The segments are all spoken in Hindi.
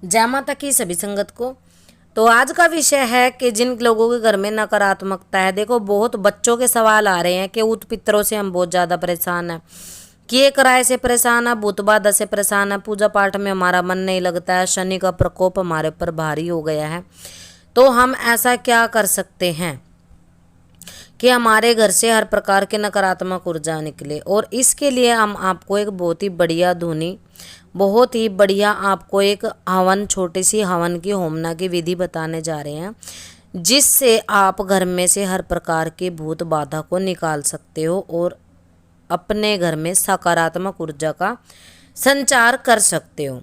जय माता की सभी संगत को। तो आज का विषय है कि जिन लोगों के घर में नकारात्मकता है। देखो, बहुत बच्चों के सवाल आ रहे हैं कि ऊत पितरों से हम बहुत ज़्यादा परेशान हैं, किए कराए से परेशान है, भूत बाधा से परेशान है, पूजा पाठ में हमारा मन नहीं लगता है, शनि का प्रकोप हमारे पर भारी हो गया है। तो हम ऐसा क्या कर सकते हैं कि हमारे घर से हर प्रकार के नकारात्मक ऊर्जा निकले। और इसके लिए हम आपको एक बहुत ही बढ़िया धुनी, बहुत ही बढ़िया आपको एक हवन, छोटी सी हवन की होमना की विधि बताने जा रहे हैं, जिससे आप घर में से हर प्रकार के भूत बाधा को निकाल सकते हो और अपने घर में सकारात्मक ऊर्जा का संचार कर सकते हो।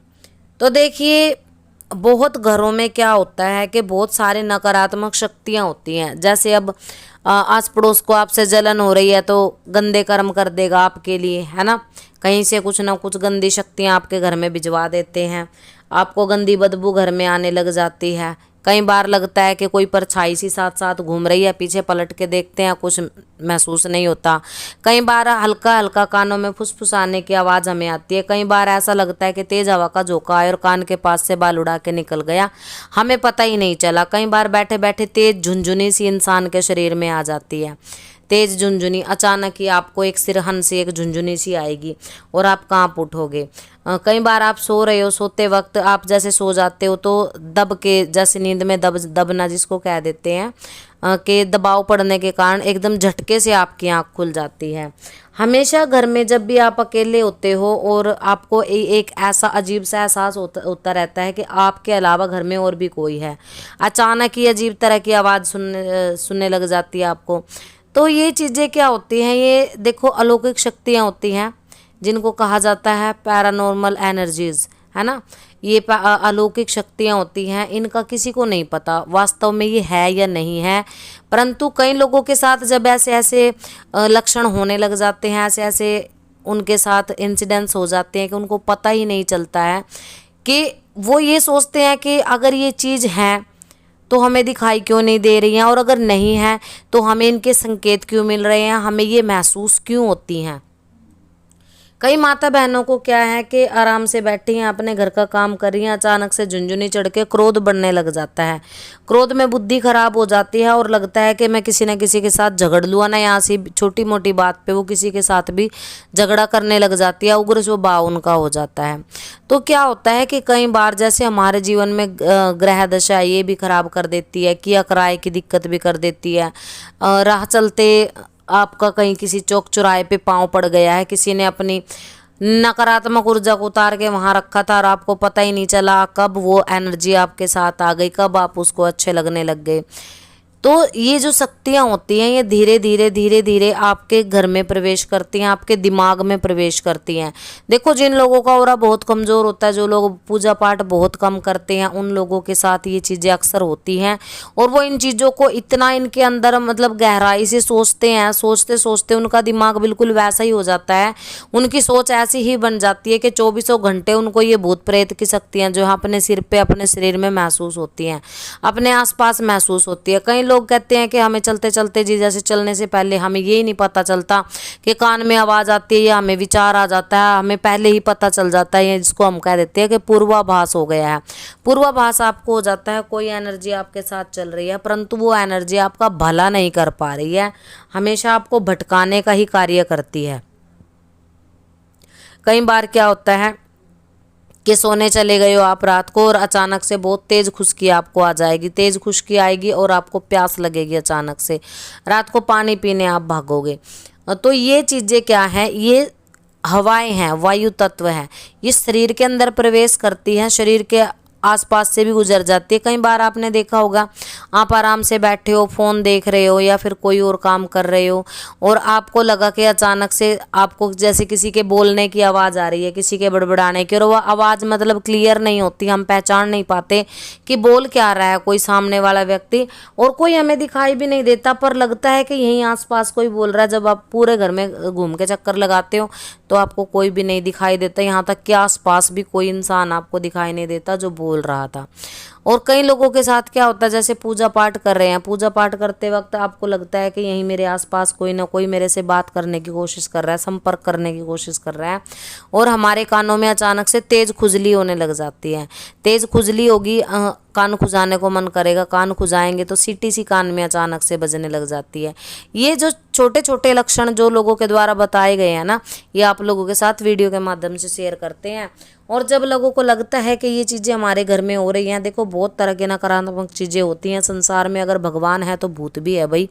तो देखिए, बहुत घरों में क्या होता है कि बहुत सारे नकारात्मक शक्तियां होती हैं। जैसे अब आस पड़ोस को आपसे जलन हो रही है तो गंदे कर्म कर देगा आपके लिए, है ना। कहीं से कुछ ना कुछ गंदी शक्तियां आपके घर में भिजवा देते हैं, आपको गंदी बदबू घर में आने लग जाती है। कई बार लगता है कि कोई परछाई सी साथ साथ घूम रही है, पीछे पलट के देखते हैं कुछ महसूस नहीं होता। कई बार हल्का हल्का कानों में फुसफुसाने की आवाज़ हमें आती है। कई बार ऐसा लगता है कि तेज हवा का झोंका आया और कान के पास से बाल उड़ा के निकल गया, हमें पता ही नहीं चला। कई बार बैठे बैठे तेज झुंझुनी सी इंसान के शरीर में आ जाती है, तेज झुंझुनी। अचानक ही आपको एक सिरहन से एक झुंझुनी सी आएगी और आप कांप उठोगे। कई बार आप सो रहे हो, सोते वक्त आप जैसे सो जाते हो तो दब के, जैसे नींद में दबना जिसको कह देते हैं, कि दबाव पड़ने के कारण एकदम झटके से आपकी आंख खुल जाती है। हमेशा घर में जब भी आप अकेले होते हो और आपको एक ऐसा अजीब सा एहसास होता रहता है कि आपके अलावा घर में और भी कोई है, अचानक ही अजीब तरह की आवाज़ सुनने लग जाती है आपको। तो ये चीज़ें क्या होती हैं, ये देखो अलौकिक शक्तियाँ होती हैं जिनको कहा जाता है पैरानॉर्मल एनर्जीज, है ना। ये अलौकिक शक्तियाँ होती हैं, इनका किसी को नहीं पता वास्तव में ये है या नहीं है। परंतु कई लोगों के साथ जब ऐसे ऐसे लक्षण होने लग जाते हैं, ऐसे ऐसे उनके साथ इंसिडेंट्स हो जाते हैं कि उनको पता ही नहीं चलता है, कि वो ये सोचते हैं कि अगर ये चीज़ है तो हमें दिखाई क्यों नहीं दे रही हैं, और अगर नहीं है तो हमें इनके संकेत क्यों मिल रहे हैं, हमें ये महसूस क्यों होती हैं। कई माता बहनों को क्या है कि आराम से बैठी हैं, अपने घर का काम कर रही हैं, अचानक से झुंझुनी चढ़ के क्रोध बढ़ने लग जाता है। क्रोध में बुद्धि खराब हो जाती है और लगता है कि मैं किसी न किसी के साथ झगड़ लूँ ना। यहाँ से छोटी मोटी बात पे वो किसी के साथ भी झगड़ा करने लग जाती है, उग्र स्वभाव उनका हो जाता है। तो क्या होता है कि कई बार जैसे हमारे जीवन में ग्रह दशा ये भी खराब कर देती है, किया कराए की दिक्कत भी कर देती है। राह चलते आपका कहीं किसी चौक चौराहे पे पाँव पड़ गया है, किसी ने अपनी नकारात्मक ऊर्जा को उतार के वहां रखा था और आपको पता ही नहीं चला कब वो एनर्जी आपके साथ आ गई, कब आप उसको अच्छे लगने लग गए। तो ये जो शक्तियाँ होती हैं ये धीरे धीरे धीरे धीरे आपके घर में प्रवेश करती हैं, आपके दिमाग में प्रवेश करती हैं। देखो, जिन लोगों का ऑरा बहुत कमज़ोर होता है, जो लोग पूजा पाठ बहुत कम करते हैं, उन लोगों के साथ ये चीज़ें अक्सर होती हैं। और वो इन चीज़ों को इतना इनके अंदर मतलब गहराई से सोचते हैं, सोचते सोचते उनका दिमाग बिल्कुल वैसा ही हो जाता है, उनकी सोच ऐसी ही बन जाती है कि चौबीसों घंटे उनको ये भूत प्रेत की शक्तियाँ जो है अपने सिर पे, अपने शरीर में महसूस होती हैं, अपने आसपास महसूस होती है। कई लोग कहते हैं कि हमें चलते चलते जी, जैसे चलने से पहले हमें ये नहीं पता चलता कि कान में आवाज़ आती है या हमें विचार आ जाता है, हमें पहले ही पता चल जाता है, जिसको हम कह देते हैं कि पूर्वाभास हो गया है। पूर्वाभास आपको हो जाता है, कोई एनर्जी आपके साथ चल रही है परंतु वो एनर्जी आपका भला नहीं कर पा रही है, हमेशा आपको भटकाने का ही कार्य करती है। कई बार क्या होता है कि सोने चले गए हो आप रात को और अचानक से बहुत तेज़ खुश्की आपको आ जाएगी, तेज़ खुश्की आएगी और आपको प्यास लगेगी अचानक से, रात को पानी पीने आप भागोगे। तो ये चीज़ें क्या हैं, ये हवाएं हैं, वायु तत्व हैं, ये शरीर के अंदर प्रवेश करती हैं, शरीर के आसपास से भी गुजर जाती है। कई बार आपने देखा होगा, आप आराम से बैठे हो, फ़ोन देख रहे हो या फिर कोई और काम कर रहे हो और आपको लगा कि अचानक से आपको जैसे किसी के बोलने की आवाज़ आ रही है, किसी के बड़बड़ाने की, और वह आवाज़ मतलब क्लियर नहीं होती, हम पहचान नहीं पाते कि बोल क्या रहा है कोई सामने वाला व्यक्ति, और कोई हमें दिखाई भी नहीं देता पर लगता है कि यहीं आसपास कोई बोल रहा है। जब आप पूरे घर में घूम के चक्कर लगाते हो तो आपको कोई भी नहीं दिखाई देता, यहाँ तक कि आसपास भी कोई इंसान आपको दिखाई नहीं देता जो बोल बोल रहा था। और कई लोगों के साथ क्या होता है, जैसे पूजा पाठ कर रहे हैं, पूजा पाठ करते वक्त आपको लगता है कि यहीं मेरे आसपास कोई ना कोई मेरे से बात करने की कोशिश कर रहा है, संपर्क करने की कोशिश कर रहा है, और हमारे कानों में अचानक से तेज खुजली होने लग जाती है। तेज खुजली होगी, कान खुजाने को मन करेगा, कान खुजाएंगे तो सीटी सी कान में अचानक से बजने लग जाती है। ये जो छोटे छोटे लक्षण जो लोगों के द्वारा बताए गए हैं ना, ये आप लोगों के साथ वीडियो के माध्यम से शेयर करते हैं। और जब लोगों को लगता है कि ये चीज़ें हमारे घर में हो रही हैं, देखो बहुत तरह की नकारात्मक चीज़ें होती हैं संसार में। अगर भगवान है तो भूत भी है भाई,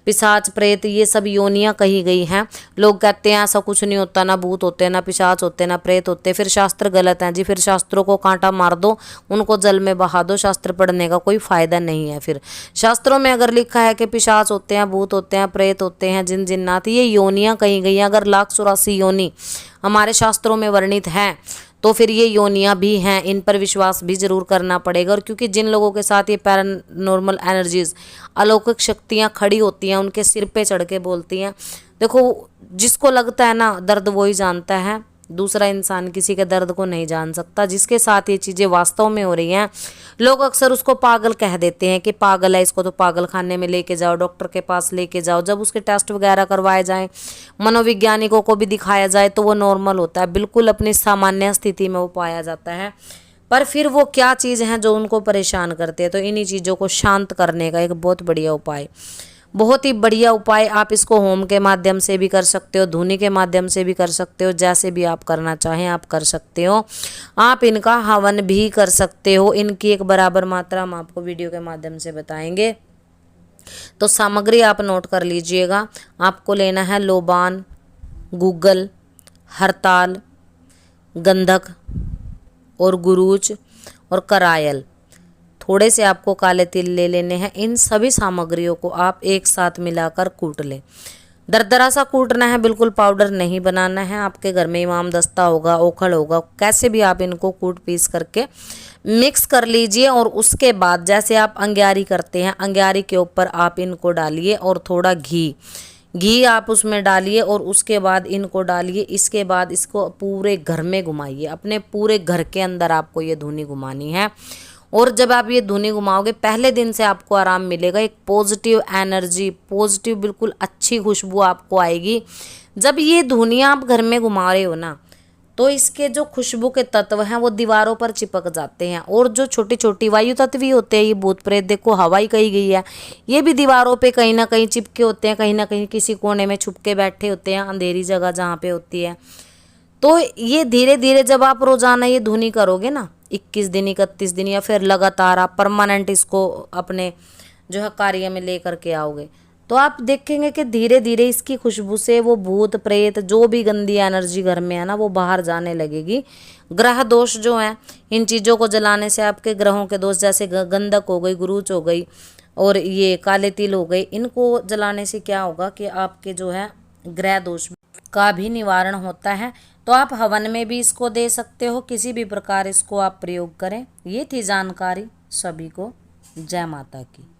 पिशाच प्रेत ये सब योनियां कही गई हैं। लोग कहते हैं ऐसा कुछ नहीं होता, ना भूत होते, ना पिशाच होते, ना प्रेत होते। फिर शास्त्र गलत हैं जी, फिर शास्त्रों को कांटा मार दो, उनको जल में बहा दो, शास्त्र पढ़ने का कोई फायदा नहीं है। फिर शास्त्रों में अगर लिखा है कि पिशाच होते हैं, भूत होते हैं, प्रेत होते हैं, जिन जिन्नात, ये योनियां कही गई हैं। अगर 1,84 योनि हमारे शास्त्रों में वर्णित हैं तो फिर ये योनियां भी हैं, इन पर विश्वास भी जरूर करना पड़ेगा। और क्योंकि जिन लोगों के साथ ये पैरानॉर्मल एनर्जीज, अलौकिक शक्तियां खड़ी होती हैं, उनके सिर पे चढ़ के बोलती हैं, देखो जिसको लगता है ना दर्द वो ही जानता है, दूसरा इंसान किसी के दर्द को नहीं जान सकता। जिसके साथ ये चीज़ें वास्तव में हो रही हैं, लोग अक्सर उसको पागल कह देते हैं कि पागल है, इसको तो पागल खाने में लेके जाओ, डॉक्टर के पास लेके जाओ। जब उसके टेस्ट वगैरह करवाए जाएं, मनोवैज्ञानिकों को भी दिखाया जाए तो वो नॉर्मल होता है, बिल्कुल अपनी सामान्य स्थिति में वो पाया जाता है। पर फिर वो क्या चीज़ है जो उनको परेशान करती है, तो इन्हीं चीज़ों को शांत करने का एक बहुत बढ़िया उपाय, बहुत ही बढ़िया उपाय, आप इसको होम के माध्यम से भी कर सकते हो, धुनी के माध्यम से भी कर सकते हो, जैसे भी आप करना चाहें आप कर सकते हो। आप इनका हवन भी कर सकते हो, इनकी एक बराबर मात्रा हम आपको वीडियो के माध्यम से बताएंगे। तो सामग्री आप नोट कर लीजिएगा। आपको लेना है लोबान, गूगल, हरताल, गंधक और गुरूच और करायल। थोड़े से आपको काले तिल ले लेने हैं। इन सभी सामग्रियों को आप एक साथ मिलाकर कूट लें। दरदरा सा कूटना है, बिल्कुल पाउडर नहीं बनाना है। आपके घर में इमाम दस्ता होगा, ओखड़ होगा, कैसे भी आप इनको कूट पीस करके मिक्स कर लीजिए। और उसके बाद जैसे आप अंग्यारी करते हैं, अंग्यारी के ऊपर आप इनको डालिए और थोड़ा घी आप उसमें डालिए और उसके बाद इनको डालिए। इसके बाद इसको पूरे घर में घुमाइए, अपने पूरे घर के अंदर आपको ये धुनी घुमानी है। और जब आप ये धुनी घुमाओगे, पहले दिन से आपको आराम मिलेगा, एक पॉजिटिव एनर्जी, पॉजिटिव बिल्कुल अच्छी खुशबू आपको आएगी। जब ये धुनियाँ आप घर में घुमा रहे हो ना, तो इसके जो खुशबू के तत्व हैं वो दीवारों पर चिपक जाते हैं। और जो छोटी छोटी वायु तत्व भी होते हैं, ये भूत प्रेत, देखो हवा ही कही गई है, ये भी दीवारों पे कहीं ना कहीं चिपके होते हैं, कहीं ना कहीं किसी कोने में छुप के बैठे होते हैं, अंधेरी जगह जहाँ पे होती है। तो ये धीरे धीरे जब आप रोजाना ये धुनी करोगे ना, 21 दिन, 31 दिन, या फिर लगातार आप परमानेंट इसको अपने जो है कार्य में ले करके आओगे, तो आप देखेंगे कि धीरे धीरे इसकी खुशबू से वो भूत प्रेत, जो भी गंदी एनर्जी घर में है ना, वो बाहर जाने लगेगी। ग्रह दोष जो हैं, इन चीज़ों को जलाने से आपके ग्रहों के दोष, जैसे गंधक हो गई, गुरूच हो गई और ये काले तिल हो गए, इनको जलाने से क्या होगा कि आपके जो है ग्रह दोष का भी निवारण होता है। तो आप हवन में भी इसको दे सकते हो, किसी भी प्रकार इसको आप प्रयोग करें। ये थी जानकारी। सभी को जय माता की।